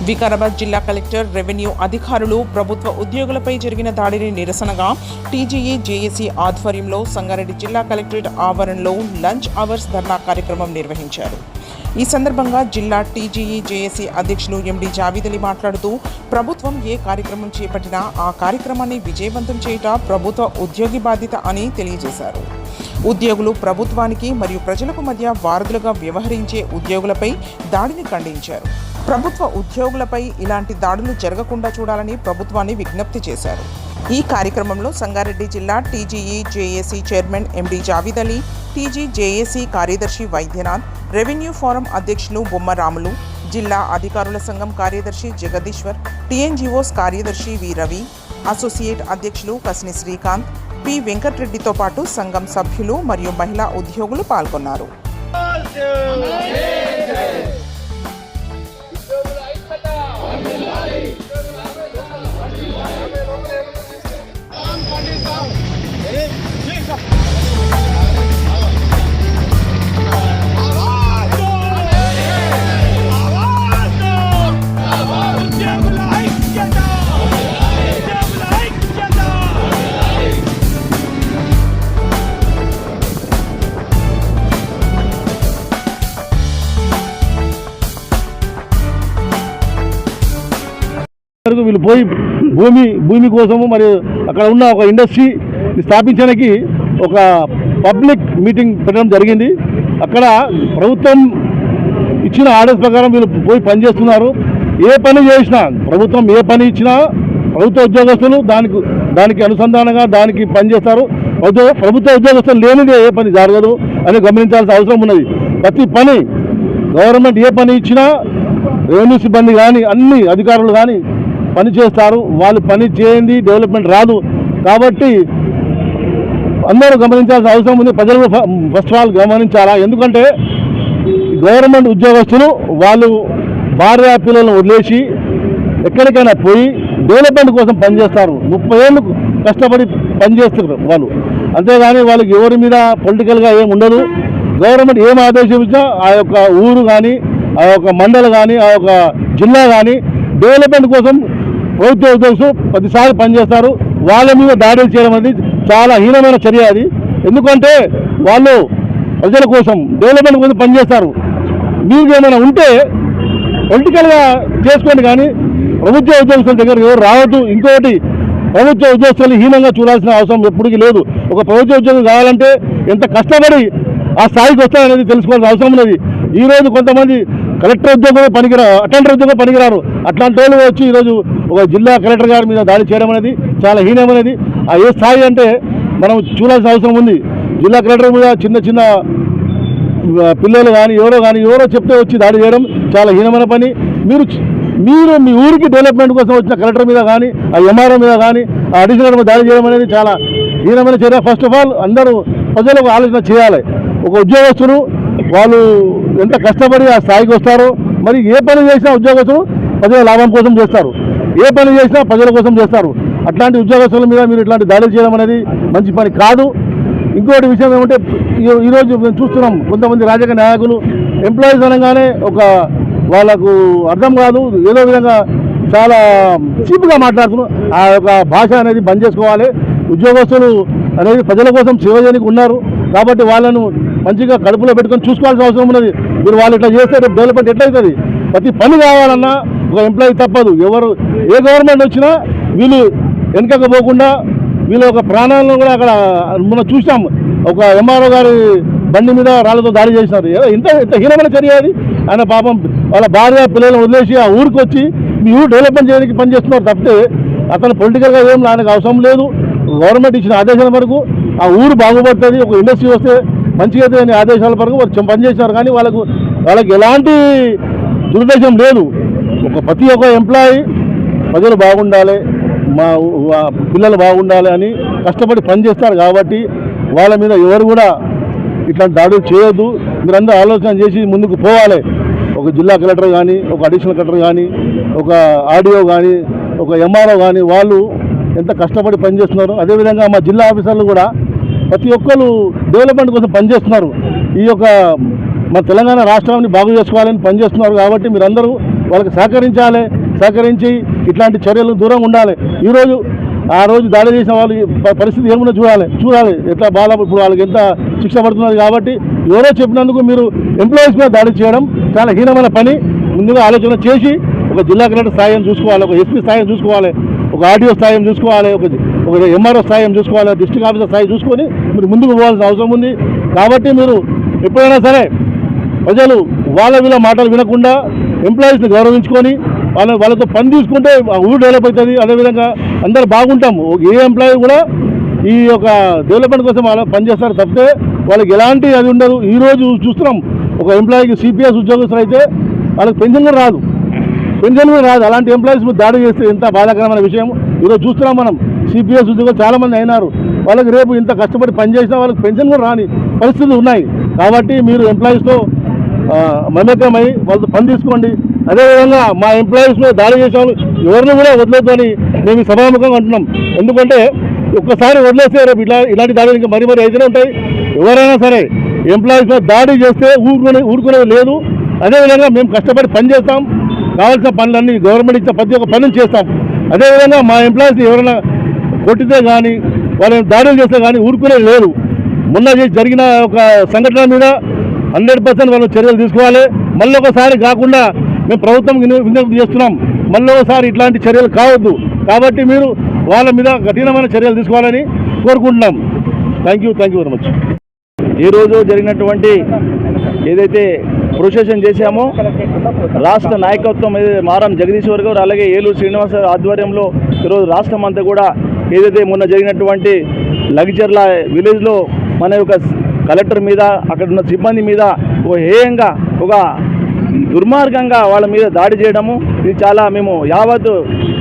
వికారాబాద్ జిల్లా collector, revenue అధికారులు ప్రభుత్వ ఉద్యోగులపై జరిగిన దాడిని నిరసనగా టీజీఈ జేఏసీ ఆధ్వర్యంలో సంగారెడ్డి జిల్లా కలెక్టరేట్ ఆవరణలో లంచ్ అవర్స్ ధర్నా కార్యక్రమం నిర్వహించారు. ఈ సందర్భంగా జిల్లా టీజీఈ జేఏసీ అధ్యక్షులు ఎండి జావీద్ అలీ మాట్లాడుతూ, ప్రభుత్వం ఏ కార్యక్రమం చేపట్టినా ఆ కార్యక్రమాన్ని విజయవంతం చేయట ప్రభుత్వ ఉద్యోగి బాధ్యత అని తెలియజేశారు. ఉద్యోగులు ప్రభుత్వానికి మరియు ప్రజలకు మధ్య వారధులుగా వ్యవహరించే ఉద్యోగులపై దాడిని ఖండించారు. ప్రభుత్వ ఉద్యోగులపై ఇలాంటి దాడులు జరగకుండా చూడాలని ప్రభుత్వాన్ని విజ్ఞప్తి చేశారు. ఈ కార్యక్రమంలో సంగారెడ్డి జిల్లా TGE JAC chairman MD Javeed Ali, TG JAC కార్యదర్శి వైద్యనాథ్, రెవెన్యూ ఫోరం అధ్యక్షులు బొమ్మరాములు, జిల్లా అధికారుల సంఘం కార్యదర్శి జగదీశ్వర్, టీఎన్జీఓస్ కార్యదర్శి వి రవి, అసోసియేట్ అధ్యక్షులు కస్ని శ్రీకాంత్, పి వెంకట్రెడ్డితో పాటు సంఘం సభ్యులు మరియు మహిళా ఉద్యోగులు పాల్గొన్నారు. వీళ్ళు పోయి భూమి కోసము మరియు అక్కడ ఉన్న ఒక ఇండస్ట్రీ స్థాపించడానికి ఒక పబ్లిక్ మీటింగ్ పెట్టడం జరిగింది. అక్కడ ప్రభుత్వం ఇచ్చిన ఆర్డర్స్ ప్రకారం వీళ్ళు పోయి పనిచేస్తున్నారు. ఏ పని చేసినా ప్రభుత్వం ఏ పని ఇచ్చినా ప్రభుత్వ ఉద్యోగస్తులు దానికి అనుసంధానంగా దానికి పనిచేస్తారు. ప్రభుత్వ ఉద్యోగస్తులు లేనిదే ఏ పని జరగదు అని గమనించాల్సిన అవసరం ఉన్నది. ప్రతి పని గవర్నమెంట్ ఏ పని ఇచ్చినా రెవెన్యూ సిబ్బంది కానీ అన్ని అధికారులు కానీ పని చేస్తారు. వాళ్ళు పని చేయండి డెవలప్మెంట్ రాదు. కాబట్టి అందరూ గమనించాల్సిన అవసరం ఉంది. ప్రజలు ఫస్ట్ ఆఫ్ ఆల్ గమనించాలా. ఎందుకంటే గవర్నమెంట్ ఉద్యోగస్తులు వాళ్ళు భార్య పిల్లలను వదిలేసి ఎక్కడికైనా పోయి డెవలప్మెంట్ కోసం పనిచేస్తారు. 30 ఏళ్ళు కష్టపడి పనిచేస్తారు వాళ్ళు. అంతేగాని వాళ్ళకి ఎవరి మీద పొలిటికల్గా ఏమి ఉండదు. గవర్నమెంట్ ఏం ఆదేశించినా ఆ యొక్క ఊరు కానీ ఆ యొక్క మండలి కానీ ఆ యొక్క జిల్లా కానీ డెవలప్మెంట్ కోసం ప్రభుత్వ ఉద్యోగస్తులు ప్రతిసారి పనిచేస్తారు. వాళ్ళ మీద దాడులు చేయడం అనేది చాలా హీనమైన చర్య అది. ఎందుకంటే వాళ్ళు ప్రజల కోసం డెవలప్మెంట్ కోసం పనిచేస్తారు. మీకు ఏమైనా ఉంటే పొలిటికల్గా చేసుకోండి, కానీ ప్రభుత్వ ఉద్యోగస్తుల దగ్గర ఎవరు రావద్దు. ఇంకోటి, ప్రభుత్వ ఉద్యోగస్తులు హీనంగా చూడాల్సిన అవసరం ఎప్పటికీ లేదు. ఒక ప్రభుత్వ ఉద్యోగం కావాలంటే ఎంత కష్టపడి ఆ స్థాయికి వస్తారనేది తెలుసుకోవాల్సిన అవసరం ఉన్నది. ఈరోజు కొంతమంది కలెక్టర్ ఉద్యోగం పనికిరారు, అటెండర్ ఉద్యోగం పనికిరారు. అట్లాంటి వాళ్ళు వచ్చి ఈరోజు ఒక జిల్లా కలెక్టర్ గారి మీద దాడి చేయడం అనేది చాలా హీనమైనది. ఆ ఏ స్థాయి అంటే మనం చూడాల్సిన అవసరం ఉంది. జిల్లా కలెక్టర్ మీద చిన్న పిల్లలు కానీ ఎవరో చెప్తే వచ్చి దాడి చేయడం చాలా హీనమైన పని. మీరు మీ ఊరికి డెవలప్మెంట్ కోసం వచ్చిన కలెక్టర్ మీద కానీ ఆ ఎంఆర్ఓ మీద కానీ ఆ అడిషనల్ మీద దాడి చేయడం అనేది చాలా హీనమైన చర్య. ఫస్ట్ ఆఫ్ ఆల్ అందరూ ప్రజలకు ఆలోచన చేయాలి. ఒక ఉద్యోగస్తులు వాళ్ళు ఎంత కష్టపడి ఆ స్థాయికి వస్తారో, మరి ఏ పని చేసినా ఉద్యోగస్తులు ప్రజల లాభం కోసం చేస్తారు, ఏ పని చేసినా ప్రజల కోసం చేస్తారు. అట్లాంటి ఉద్యోగస్తుల మీద మీరు ఇట్లాంటి దాడులు చేయడం అనేది మంచి పని కాదు. ఇంకోటి విషయం ఏమంటే, ఈరోజు మేము చూస్తున్నాం కొంతమంది రాజకీయ నాయకులు ఎంప్లాయీస్ అనగానే ఒక వాళ్ళకు అర్థం కాదు, ఏదో విధంగా చాలా చీప్గా మాట్లాడుతున్నారు. ఆ యొక్క భాష అనేది బంద్ చేసుకోవాలి. ఉద్యోగస్తులు అనేది ప్రజల కోసం సేవ చేయడానికి ఉన్నారు కాబట్టి వాళ్ళను మంచిగా కడుపులో పెట్టుకొని చూసుకోవాల్సిన అవసరం ఉన్నది. మీరు వాళ్ళు ఇట్లా చేస్తే డెవలప్మెంట్ ఎట్లయితుంది? ప్రతి పని కావాలన్నా ఒక ఎంప్లాయీ తప్పదు. ఏ గవర్నమెంట్ వచ్చినా వీళ్ళు వెనకపోకుండా వీళ్ళు ఒక ప్రాణాలను కూడా అక్కడ మనం చూసాం. ఒక ఎంఆర్ఓ గారి బండి మీద రాళ్లతో దాడి చేసినారు. ఇంత హీనమైన చర్య అది. ఆయన పాపం వాళ్ళ భార్య పిల్లలను వదిలేసి ఆ ఊరికి వచ్చి మీ ఊరు డెవలప్మెంట్ చేయడానికి పనిచేస్తున్నారు తప్పితే అతను పొలిటికల్గా ఏం ఆయనకు అవసరం లేదు. గవర్నమెంట్ ఇచ్చిన ఆదేశాల వరకు ఆ ఊరు బాగుపడుతుంది, ఒక ఇండస్ట్రీ వస్తే మంచిగా అయితే అనే ఆదేశాల వరకు వాళ్ళు పనిచేసినారు. కానీ వాళ్ళకి ఎలాంటి దురుద్దేశం లేదు. ప్రతి ఒక్క ఎంప్లాయీ ప్రజలు బాగుండాలి, మా పిల్లలు బాగుండాలి అని కష్టపడి పనిచేస్తారు. కాబట్టి వాళ్ళ మీద ఎవరు కూడా ఇట్లాంటి దాడులు చేయొద్దు. మీరందరూ ఆలోచన చేసి ముందుకు పోవాలి. ఒక జిల్లా కలెక్టర్ కానీ, ఒక అడిషనల్ కలెక్టర్ కానీ, ఒక ఆర్డీఓ కానీ, ఒక ఎంఆర్ఓ కానీ వాళ్ళు ఎంత కష్టపడి పనిచేస్తున్నారు. అదేవిధంగా మా జిల్లా ఆఫీసర్లు కూడా ప్రతి ఒక్కరు డెవలప్మెంట్ కోసం పనిచేస్తున్నారు. ఈ యొక్క మన తెలంగాణ రాష్ట్రాన్ని బాగు చేసుకోవాలని పనిచేస్తున్నారు. కాబట్టి మీరందరూ వాళ్ళకి సహకరించి ఇట్లాంటి చర్యలు దూరంగా ఉండాలి. ఆ రోజు దాడి చేసిన వాళ్ళు పరిస్థితి ఏమున్నా చూడాలి ఎట్లా బాధ ఇప్పుడు వాళ్ళకి ఎంత శిక్ష పడుతున్నది. కాబట్టి ఎవరో చెప్పినందుకు మీరు ఎంప్లాయీస్ మీద దాడి చేయడం చాలా హీనమైన పని. ముందుగా ఆలోచన చేసి ఒక జిల్లా కలెక్టర్ స్థాయిని చూసుకోవాలి, ఒక ఎస్పీ స్థాయిని చూసుకోవాలి, ఒక ఆర్టీఓ స్థాయిని చూసుకోవాలి, ఒక ఎంఆర్ఓ స్థాయిని చూసుకోవాలి, డిస్ట్రిక్ట్ ఆఫీసర్ స్థాయి చూసుకొని మీరు ముందుకు పోవాల్సిన అవసరం ఉంది. కాబట్టి మీరు ఎప్పుడైనా సరే ప్రజలు వీళ్ళ మాటలు వినకుండా ఎంప్లాయీస్ని గౌరవించుకొని వాళ్ళతో పని తీసుకుంటే ఊరు డెవలప్ అవుతుంది. అదేవిధంగా అందరూ బాగుంటాము. ఏ ఎంప్లాయీ కూడా ఈ యొక్క డెవలప్మెంట్ కోసం వాళ్ళు పనిచేస్తారు తప్పితే వాళ్ళకి ఎలాంటి అది ఉండదు. ఈరోజు చూస్తున్నాం ఒక ఎంప్లాయీకి సిపిఎస్ ఉద్యోగస్తులు అయితే వాళ్ళకి పెన్షన్ కూడా రాదు. అలాంటి ఎంప్లాయీస్ మీద దాడి చేస్తే ఎంత బాధాకరమైన విషయం. ఈరోజు చూస్తున్నాం మనం సిపిఎస్ ఉద్యోగులు చాలామంది అయినారు. వాళ్ళకి రేపు ఇంత కష్టపడి పనిచేసినా వాళ్ళకి పెన్షన్ కూడా రాని పరిస్థితులు ఉన్నాయి. కాబట్టి మీరు ఎంప్లాయీస్తో మమేకమై వాళ్ళతో పని తీసుకోండి. అదేవిధంగా మా ఎంప్లాయీస్ మీద దాడి చేసే వాళ్ళు ఎవరిని కూడా వదిలేద్దని మేము సభాముఖంగా అంటున్నాం. ఎందుకంటే ఒక్కసారి వదిలేస్తే రేపు ఇలాంటి దాడులు ఇంకా మరీ అయితేనే ఉంటాయి. ఎవరైనా సరే ఎంప్లాయీస్ మీద దాడి చేస్తే ఊరుకునేది లేదు. అదేవిధంగా మేము కష్టపడి పని చేస్తాం, కావాల్సిన పనులన్నీ గవర్నమెంట్ ఇచ్చే ప్రతి ఒక్క పనులు చేస్తాం. అదేవిధంగా మా ఎంప్లాయీస్ ఎవరైనా కొట్టితే కానీ వాళ్ళని దాడులు చేస్తే కానీ ఊరుకునేది లేదు. మొన్న జరిగిన ఒక సంఘటన మీద 100% వాళ్ళు చర్యలు తీసుకోవాలి. మళ్ళీ ఒకసారి కాకుండా మేము ప్రభుత్వం విజ్ఞప్తి చేస్తున్నాం, మళ్ళీ ఒకసారి ఇట్లాంటి చర్యలు కావద్దు. కాబట్టి మీరు వాళ్ళ మీద కఠినమైన చర్యలు తీసుకోవాలని కోరుకుంటున్నాం. Thank you very much. ఈరోజు జరిగినటువంటి ఏదైతే ప్రొసెషన్ చేశామో రాష్ట్ర నాయకత్వం మారం జగదీశ్వర్ గారు అలాగే ఏలూరు శ్రీనివాస ఆధ్వర్యంలో ఈరోజు రాష్ట్రం అంతా కూడా ఏదైతే మొన్న జరిగినటువంటి లగిచర్ల విలేజ్లో మన యొక్క కలెక్టర్ మీద అక్కడ ఉన్న సిబ్బంది మీద ఒక హేయంగా ఒక దుర్మార్గంగా వాళ్ళ మీద దాడి చేయడము ఇది చాలా మేము యావత్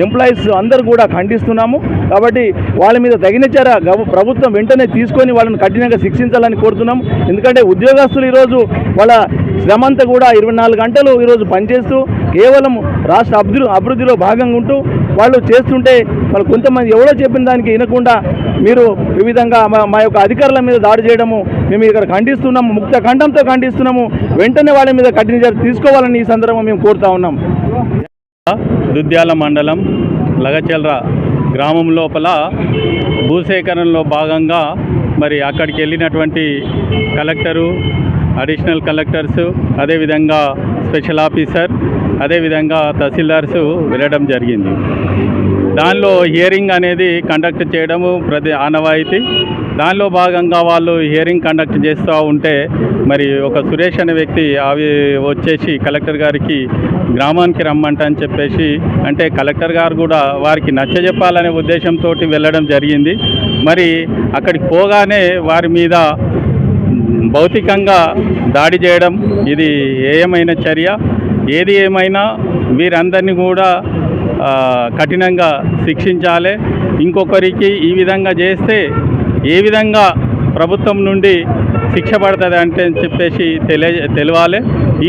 ఎంప్లాయీస్ అందరూ కూడా ఖండిస్తున్నాము. కాబట్టి వాళ్ళ మీద తగిన చర్య ప్రభుత్వం వెంటనే తీసుకొని వాళ్ళని కఠినంగా శిక్షించాలని కోరుతున్నాము. ఎందుకంటే ఉద్యోగస్తులు ఈరోజు వాళ్ళ శ్రమంతా కూడా 24 గంటలు ఈరోజు పనిచేస్తూ కేవలం రాష్ట్ర అభివృద్ధిలో భాగంగా ఉంటూ వాళ్ళు చేస్తుంటే వాళ్ళు కొంతమంది ఎవరో చెప్పిన దానికి వినకుండా మీరు ఈ విధంగా మా యొక్క అధికారుల మీద దాడి చేయడము మేము ఇక్కడ ఖండిస్తున్నాము, ముక్త ఖండంతో ఖండిస్తున్నాము. వెంటనే వాళ్ళ మీద కఠిన చర్య తీసుకోవాలని ఈ సందర్భంగా మేము కోరుతా ఉన్నాం. దుద్యాల మండలం లగచల్ర గ్రామం లోపల భూసేకరణలో భాగంగా మరి అక్కడికి వెళ్ళినటువంటి కలెక్టరు, అడిషనల్ కలెక్టర్సు, అదేవిధంగా స్పెషల్ ఆఫీసర్, అదేవిధంగా తహసీల్దార్సు వెళ్ళడం జరిగింది. దానిలో హియరింగ్ అనేది కండక్ట్ చేయడము ఆనవాయితీ. దానిలో భాగంగా వాళ్ళు హియరింగ్ కండక్ట్ చేస్తూ ఉంటే మరి ఒక సురేష్ అనే వ్యక్తి వచ్చేసి కలెక్టర్ గారికి గ్రామానికి రమ్మంట అని చెప్పేసి అంటే కలెక్టర్ గారు కూడా వారికి నచ్చజెప్పాలనే ఉద్దేశంతో వెళ్ళడం జరిగింది. మరి అక్కడికి పోగానే వారి మీద భౌతికంగా దాడి చేయడం ఇది ఏమైన చర్య. ఏది ఏమైనా వీరందరినీ కూడా కఠినంగా శిక్షించాలి. ఇంకొకరికి ఈ విధంగా చేస్తే ఏ విధంగా ప్రభుత్వం నుండి శిక్ష పడుతుంది అంటే చెప్పేసి తెలియాలి.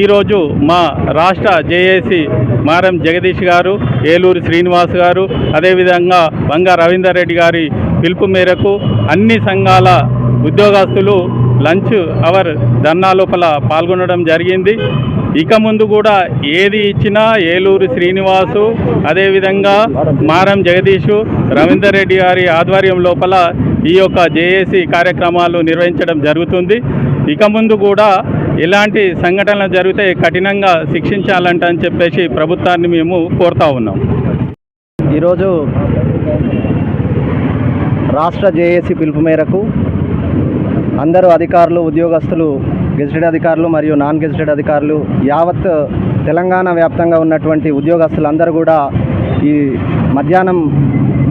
ఈరోజు మా రాష్ట్ర జేఏసీ మారం జగదీష్ గారు, ఏలూరు శ్రీనివాస్ గారు, అదేవిధంగా వంగ రవీందర్ రెడ్డి గారి పిలుపు మేరకు అన్ని సంఘాల ఉద్యోగస్తులు లంచ్ అవర్ ధర్నా లోపల పాల్గొనడం జరిగింది. ఇక ముందు కూడా ఏది ఇచ్చినా ఏలూరు శ్రీనివాసు, అదేవిధంగా మారం జగదీషు, రవీందర్ రెడ్డి గారి ఆధ్వర్యం లోపల ఈ యొక్క జేఏసీ కార్యక్రమాలు నిర్వహించడం జరుగుతుంది. ఇక ముందు కూడా ఇలాంటి సంఘటనలు జరిగితే కఠినంగా శిక్షించాలంటని చెప్పేసి ప్రభుత్వాన్ని మేము కోరుతా ఉన్నాం. ఈరోజు రాష్ట్ర జేఏసీ పిలుపు మేరకు అందరూ అధికారులు, ఉద్యోగస్తులు, గెజిటెడ్ అధికారులు మరియు నాన్ గెజిటెడ్ అధికారులు యావత్ తెలంగాణ వ్యాప్తంగా ఉన్నటువంటి ఉద్యోగస్తులందరూ కూడా ఈ మధ్యాహ్నం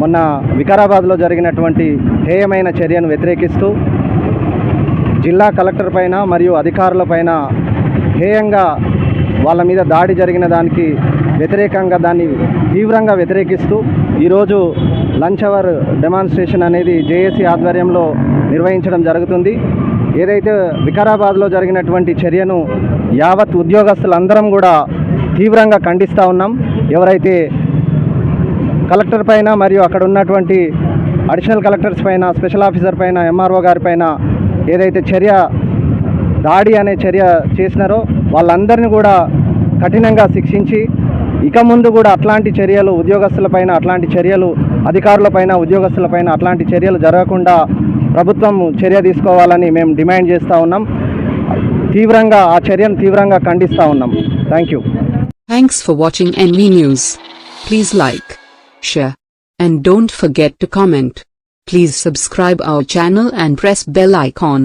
మొన్న వికారాబాద్లో జరిగినటువంటి హేయమైన చర్యను వ్యతిరేకిస్తూ జిల్లా కలెక్టర్ పైన మరియు అధికారుల పైన హేయంగా వాళ్ళ మీద దాడి జరిగిన దానికి వ్యతిరేకంగా దాన్ని తీవ్రంగా వ్యతిరేకిస్తూ ఈరోజు లంచ్ అవర్ డెమాన్స్ట్రేషన్ అనేది జేఏసీ ఆధ్వర్యంలో నిర్వహించడం జరుగుతుంది. ఏదైతే వికారాబాద్లో జరిగినటువంటి చర్యను యావత్ ఉద్యోగస్తులందరం కూడా తీవ్రంగా ఖండిస్తూ ఉన్నాం. ఎవరైతే కలెక్టర్ పైన మరియు అక్కడ ఉన్నటువంటి అడిషనల్ కలెక్టర్స్ పైన, స్పెషల్ ఆఫీసర్ పైన, ఎంఆర్ఓ గారి పైన ఏదైతే దాడి అనే చర్య చేసినారో వాళ్ళందరినీ కూడా కఠినంగా శిక్షించి ఇక ముందు కూడా అట్లాంటి చర్యలు ఉద్యోగస్తులపైన, అట్లాంటి చర్యలు అధికారులపైన, ఉద్యోగస్తులపైన అట్లాంటి చర్యలు జరగకుండా ప్రభుత్వం చర్య తీసుకోవాలని మేము డిమాండ్ చేస్తూ ఉన్నాం. తీవ్రంగా ఆ చర్యను తీవ్రంగా ఖండిస్తూ ఉన్నాం. Thank you. Thanks for watching NV News. Please like, share, and don't forget to comment. Please subscribe our channel and press bell icon.